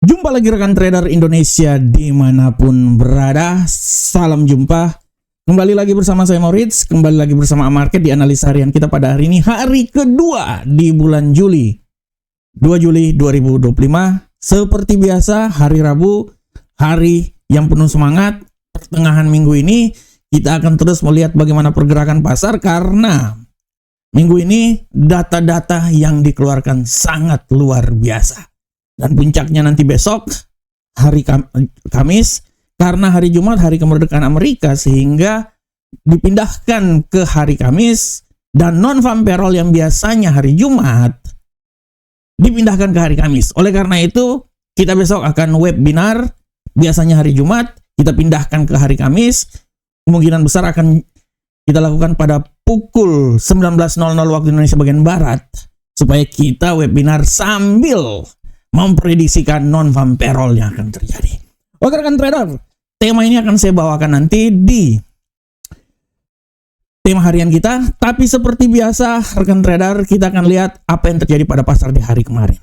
Jumpa lagi rekan trader Indonesia dimanapun berada. Salam jumpa. Kembali lagi bersama saya Moritz. Kembali lagi bersama Market di analisa harian kita pada hari ini. Hari kedua di bulan Juli. 2 Juli 2025. Seperti biasa hari Rabu. Hari yang penuh semangat. Pertengahan minggu ini kita akan terus melihat bagaimana pergerakan pasar. Karena minggu ini data-data yang dikeluarkan sangat luar biasa. Dan puncaknya nanti besok hari Kamis, karena hari Jumat hari kemerdekaan Amerika, sehingga dipindahkan ke hari Kamis, dan non-farm payroll yang biasanya hari Jumat dipindahkan ke hari Kamis. Oleh karena itu kita besok akan webinar, biasanya hari Jumat kita pindahkan ke hari Kamis. Kemungkinan besar akan kita lakukan pada pukul 19.00 waktu Indonesia bagian Barat, supaya kita webinar sambil memprediksikan non-farm payroll yang akan terjadi. Oke rekan trader, tema ini akan saya bawakan nanti di tema harian kita. Tapi seperti biasa rekan trader, kita akan lihat apa yang terjadi pada pasar di hari kemarin.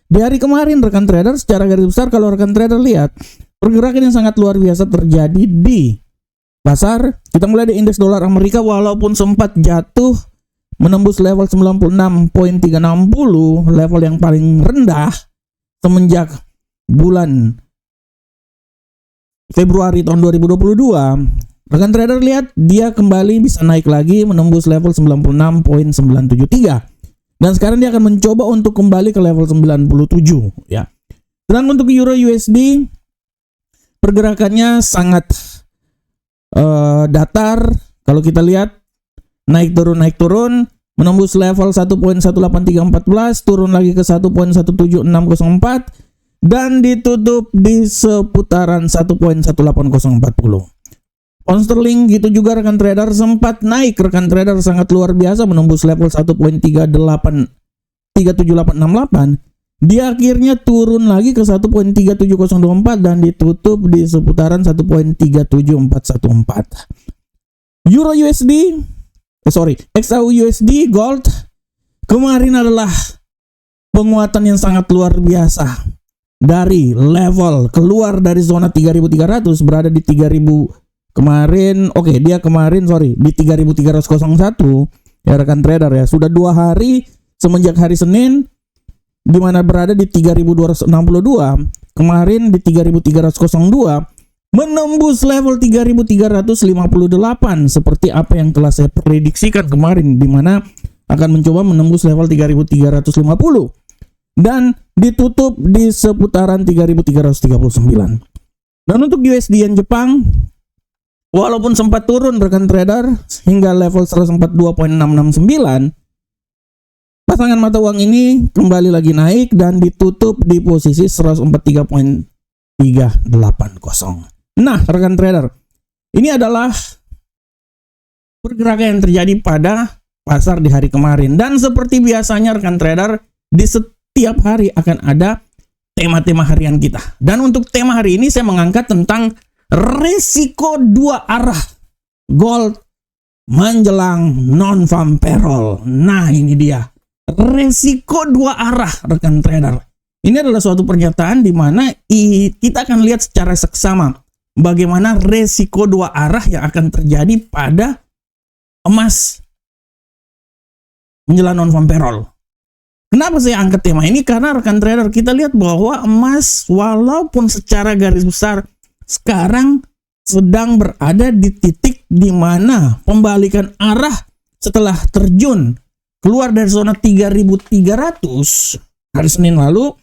Di hari kemarin rekan trader, secara garis besar kalau rekan trader lihat, pergerakan yang sangat luar biasa terjadi di pasar. Kita mulai dari indeks dolar Amerika, walaupun sempat jatuh menembus level 96.360, level yang paling rendah semenjak bulan Februari tahun 2022, rekan trader lihat dia kembali bisa naik lagi menembus level 96.973, dan sekarang dia akan mencoba untuk kembali ke level 97 ya. Dan untuk Euro USD pergerakannya sangat datar. Kalau kita lihat naik turun menembus level 1.18314, turun lagi ke 1.17604, dan ditutup di seputaran 1.18040. Pound sterling gitu juga rekan trader, sempat naik rekan trader sangat luar biasa menembus level 1.37868. Dia akhirnya turun lagi ke 1.37024 dan ditutup di seputaran 1.37414. Euro USD XAU USD Gold kemarin adalah penguatan yang sangat luar biasa. Dari level keluar dari zona 3.300 berada di 3.000 kemarin. Dia kemarin di 3.301 ya rekan trader ya. Sudah 2 hari semenjak hari Senin, di mana berada di 3.262, kemarin di 3.302, menembus level 3.358 seperti apa yang telah saya prediksikan kemarin, di mana akan mencoba menembus level 3.350 dan ditutup di seputaran 3.339. Dan untuk USD yen Jepang, walaupun sempat turun rekan trader hingga level 142.669, pasangan mata uang ini kembali lagi naik dan ditutup di posisi 143.380. Nah, rekan trader, ini adalah pergerakan yang terjadi pada pasar di hari kemarin. Dan seperti biasanya rekan trader, di setiap hari akan ada tema-tema harian kita. Dan untuk tema hari ini saya mengangkat tentang resiko dua arah gold menjelang non-farm payroll. Nah, ini dia. Resiko dua arah rekan trader. Ini adalah suatu pernyataan di mana kita akan lihat secara seksama bagaimana resiko dua arah yang akan terjadi pada emas menjelang non-farm payroll. Kenapa saya angkat tema ini? Karena rekan trader, kita lihat bahwa emas walaupun secara garis besar sekarang sedang berada di titik di mana pembalikan arah setelah terjun keluar dari zona 3.300 hari Senin lalu,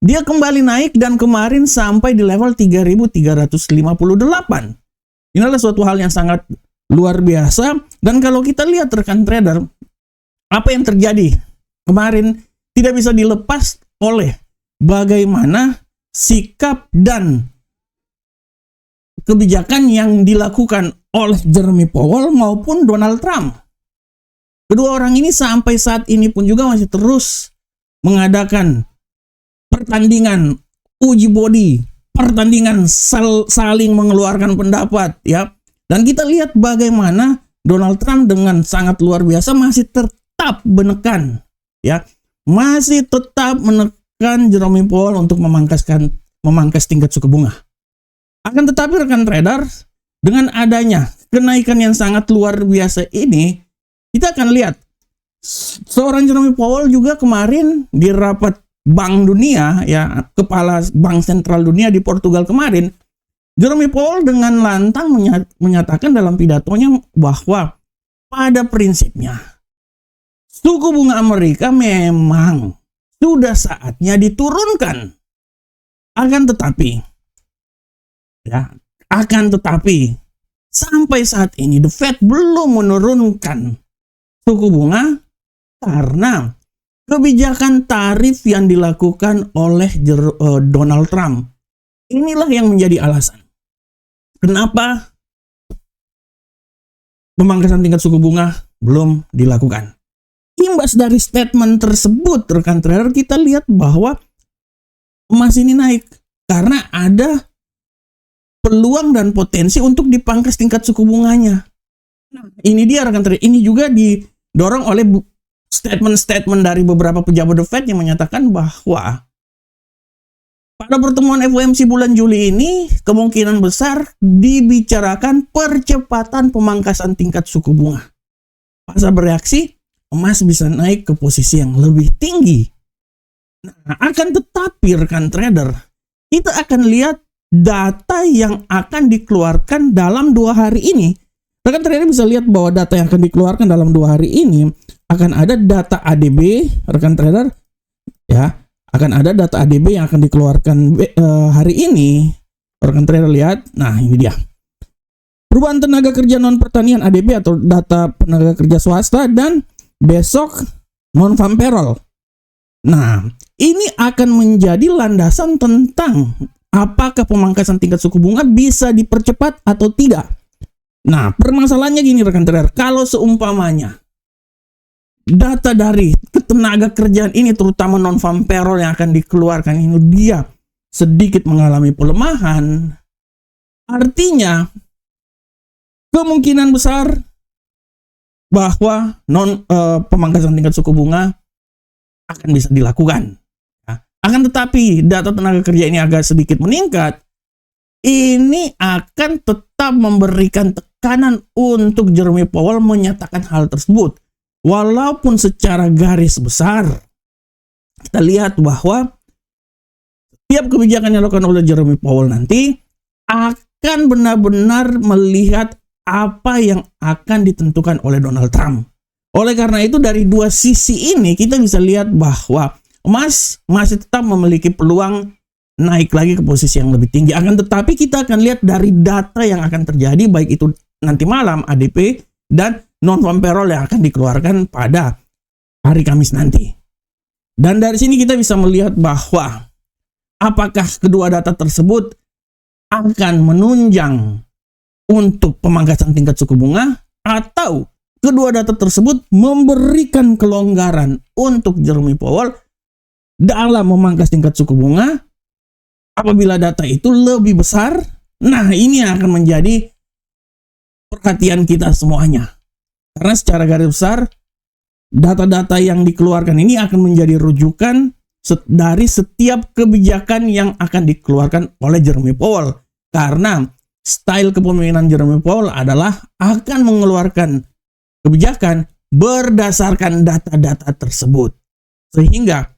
dia kembali naik dan kemarin sampai di level 3.358. Ini adalah suatu hal yang sangat luar biasa. Dan kalau kita lihat rekan trader, apa yang terjadi kemarin tidak bisa dilepas oleh bagaimana sikap dan kebijakan yang dilakukan oleh Jeremy Powell maupun Donald Trump. Kedua orang ini sampai saat ini pun juga masih terus mengadakan pertandingan uji body, pertandingan saling mengeluarkan pendapat ya. Dan kita lihat bagaimana Donald Trump dengan sangat luar biasa masih tetap menekan ya, masih tetap menekan Jerome Powell untuk memangkaskan memangkas tingkat suku bunga. Akan tetapi rekan trader, dengan adanya kenaikan yang sangat luar biasa ini, kita akan lihat seorang Jerome Powell juga kemarin di rapat Bank Dunia, ya, kepala Bank Sentral Dunia di Portugal kemarin, Jerome Powell dengan lantang menyatakan dalam pidatonya bahwa pada prinsipnya suku bunga Amerika memang sudah saatnya diturunkan. Akan tetapi sampai saat ini The Fed belum menurunkan suku bunga karena kebijakan tarif yang dilakukan oleh Donald Trump. Inilah yang menjadi alasan kenapa pemangkasan tingkat suku bunga belum dilakukan. Imbas dari statement tersebut, rekan trader, kita lihat bahwa emas ini naik karena ada peluang dan potensi untuk dipangkas tingkat suku bunganya. Nah, ini dia rekan trader. Ini juga didorong oleh statement-statement dari beberapa pejabat The Fed yang menyatakan bahwa pada pertemuan FOMC bulan Juli ini kemungkinan besar dibicarakan percepatan pemangkasan tingkat suku bunga. Pasar bereaksi, emas bisa naik ke posisi yang lebih tinggi. Nah, akan tetapi rekan trader, kita akan lihat data yang akan dikeluarkan dalam 2 hari ini. Rekan trader bisa lihat bahwa data yang akan dikeluarkan dalam 2 hari ini akan ada data ADB, rekan trader, ya, akan ada data ADB yang akan dikeluarkan hari ini. Rekan trader lihat, nah ini dia. Perubahan tenaga kerja non pertanian ADB atau data tenaga kerja swasta, dan besok non-farm payroll. Nah, ini akan menjadi landasan tentang apakah pemangkasan tingkat suku bunga bisa dipercepat atau tidak. Nah, permasalahannya gini rekan trader, kalau seumpamanya data dari ketenaga kerjaan ini, terutama non-farm payroll yang akan dikeluarkan ini, dia sedikit mengalami pelemahan, artinya kemungkinan besar bahwa pemangkasan tingkat suku bunga akan bisa dilakukan. Akan tetapi data tenaga kerja ini agak sedikit meningkat, ini akan tetap memberikan tekanan untuk Jerome Powell menyatakan hal tersebut. Walaupun secara garis besar kita lihat bahwa setiap kebijakan yang dilakukan oleh Jerome Powell nanti akan benar-benar melihat apa yang akan ditentukan oleh Donald Trump. Oleh karena itu dari 2 sisi ini kita bisa lihat bahwa emas masih tetap memiliki peluang naik lagi ke posisi yang lebih tinggi. Akan tetapi kita akan lihat dari data yang akan terjadi, baik itu nanti malam ADP dan non-farm payroll yang akan dikeluarkan pada hari Kamis nanti. Dan dari sini kita bisa melihat bahwa apakah kedua data tersebut akan menunjang untuk pemangkasan tingkat suku bunga, atau kedua data tersebut memberikan kelonggaran untuk Jerome Powell dalam memangkas tingkat suku bunga apabila data itu lebih besar. Nah, ini akan menjadi perhatian kita semuanya. Karena secara garis besar, data-data yang dikeluarkan ini akan menjadi rujukan dari setiap kebijakan yang akan dikeluarkan oleh Jerome Powell. Karena style kepemimpinan Jerome Powell adalah akan mengeluarkan kebijakan berdasarkan data-data tersebut. Sehingga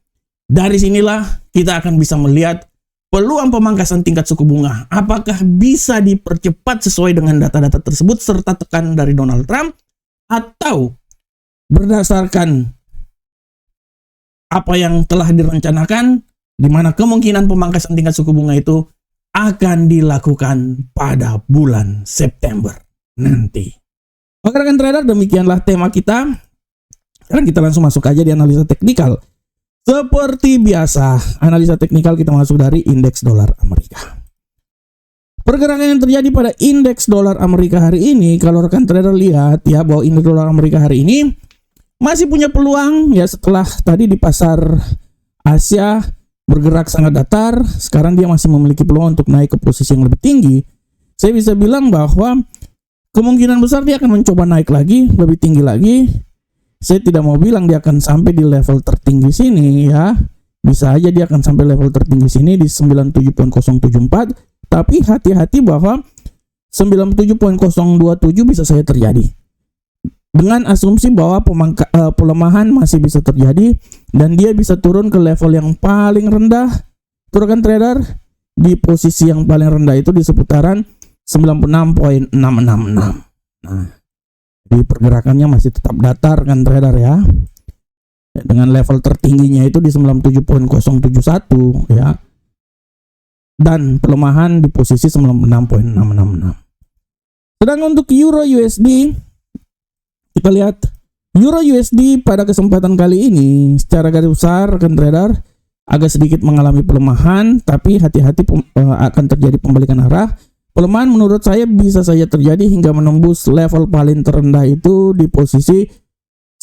dari sinilah kita akan bisa melihat peluang pemangkasan tingkat suku bunga. Apakah bisa dipercepat sesuai dengan data-data tersebut serta tekanan dari Donald Trump, atau berdasarkan apa yang telah direncanakan, di mana kemungkinan pemangkasan tingkat suku bunga itu akan dilakukan pada bulan September nanti. Oke rekan trader, demikianlah tema kita. Sekarang kita langsung masuk aja di analisa teknikal. Seperti biasa, analisa teknikal kita masuk dari indeks dolar Amerika. Pergerakan yang terjadi pada indeks dolar Amerika hari ini, kalau rekan trader lihat ya bahwa indeks dolar Amerika hari ini masih punya peluang ya, setelah tadi di pasar Asia bergerak sangat datar, sekarang dia masih memiliki peluang untuk naik ke posisi yang lebih tinggi. Saya bisa bilang bahwa kemungkinan besar dia akan mencoba naik lagi, lebih tinggi lagi. Saya tidak mau bilang dia akan sampai di level tertinggi sini ya. Bisa aja dia akan sampai level tertinggi sini di 97.074, tapi hati-hati bahwa 97.027 bisa saja terjadi. Dengan asumsi bahwa pelemahan masih bisa terjadi dan dia bisa turun ke level yang paling rendah, rekan trader, di posisi yang paling rendah itu di seputaran 96.666. Nah, di pergerakannya masih tetap datar kan trader ya. Dengan level tertingginya itu di 97.071 ya. Dan pelemahan di posisi 96.666. Sedangkan untuk Euro USD, kita lihat Euro USD pada kesempatan kali ini secara garis besar rekan trader agak sedikit mengalami pelemahan, tapi hati-hati akan terjadi pembalikan arah. Pelemahan menurut saya bisa saja terjadi hingga menembus level paling terendah itu di posisi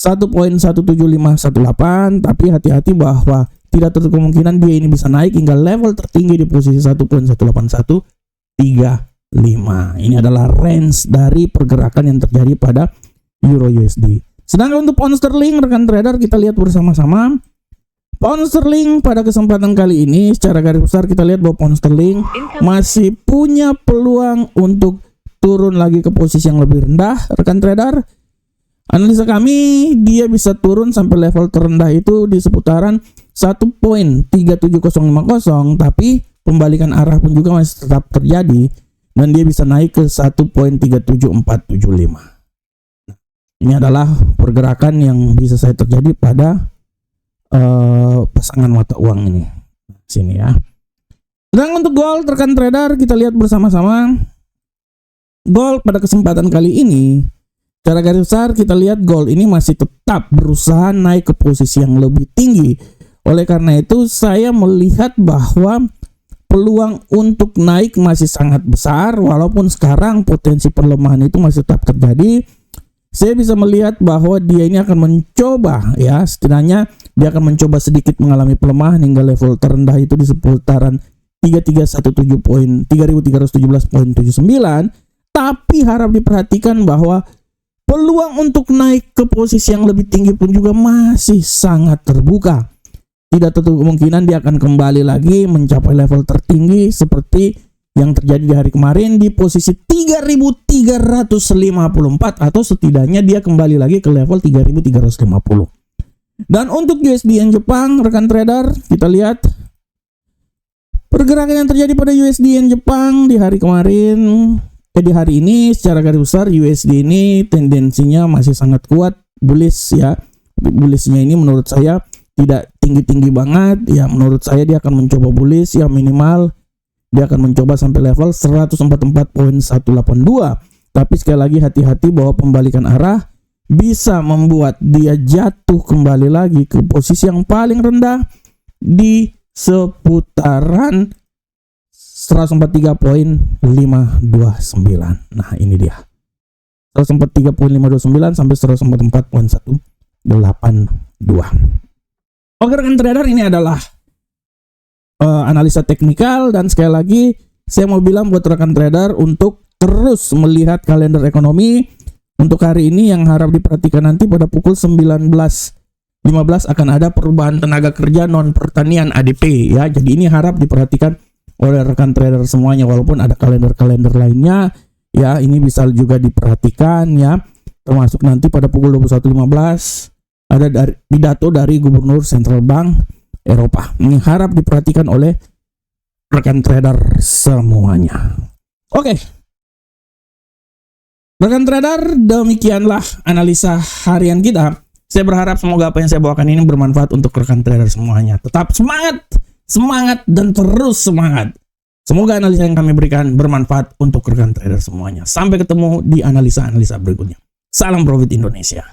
1.17518, tapi hati-hati bahwa tidak tertutup kemungkinan dia ini bisa naik hingga level tertinggi di posisi 1.18135. Ini adalah range dari pergerakan yang terjadi pada Euro USD. Sedangkan untuk pound sterling rekan trader, kita lihat bersama-sama. Pound sterling pada kesempatan kali ini secara garis besar kita lihat bahwa pound sterling masih punya peluang untuk turun lagi ke posisi yang lebih rendah rekan trader. Analisa kami, dia bisa turun sampai level terendah itu di seputaran 1.37050, tapi pembalikan arah pun juga masih tetap terjadi dan dia bisa naik ke 1.37475. Ini adalah pergerakan yang bisa saya terjadi pada pasangan mata uang ini. Sini ya. Dan untuk gold rekan trader, kita lihat bersama-sama. Gold pada kesempatan kali ini secara garis besar kita lihat gold ini masih tetap berusaha naik ke posisi yang lebih tinggi. Oleh karena itu saya melihat bahwa peluang untuk naik masih sangat besar, walaupun sekarang potensi pelemahan itu masih tetap terjadi. Saya bisa melihat bahwa dia ini akan mencoba ya, setidaknya dia akan mencoba sedikit mengalami pelemahan hingga level terendah itu di seputaran 3317.79, tapi harap diperhatikan bahwa peluang untuk naik ke posisi yang lebih tinggi pun juga masih sangat terbuka. Tidak tertutup kemungkinan dia akan kembali lagi mencapai level tertinggi seperti yang terjadi di hari kemarin di posisi 3.354, atau setidaknya dia kembali lagi ke level 3.350. Dan untuk USD Yen Jepang rekan trader, kita lihat pergerakan yang terjadi pada USD Yen Jepang di hari kemarin. Di hari ini secara garis besar USD ini tendensinya masih sangat kuat bullish ya. Bullishnya ini menurut saya tidak tinggi-tinggi banget ya. Menurut saya dia akan mencoba bullish ya, minimal dia akan mencoba sampai level 144.182. Tapi sekali lagi hati-hati bahwa pembalikan arah bisa membuat dia jatuh kembali lagi ke posisi yang paling rendah di seputaran 143.529. Nah, ini dia. 143.529 sampai 144.182. Oke rekan trader, ini adalah analisa teknikal, dan sekali lagi saya mau bilang buat rekan trader untuk terus melihat kalender ekonomi untuk hari ini yang harap diperhatikan. Nanti pada pukul 19.15 akan ada perubahan tenaga kerja non pertanian ADP ya. Jadi ini harap diperhatikan oleh rekan trader semuanya, walaupun ada kalender-kalender lainnya ya, ini bisa juga diperhatikan ya. Termasuk nanti pada pukul 21.15 ada pidato dari Gubernur Central Bank Eropa. Ini harap diperhatikan oleh rekan trader semuanya. Oke. Rekan trader, demikianlah analisa harian kita. Saya berharap semoga apa yang saya bawakan ini bermanfaat untuk rekan trader semuanya. Tetap semangat, semangat, dan terus semangat. Semoga analisa yang kami berikan bermanfaat untuk rekan trader semuanya. Sampai ketemu di analisa-analisa berikutnya. Salam Profit Indonesia.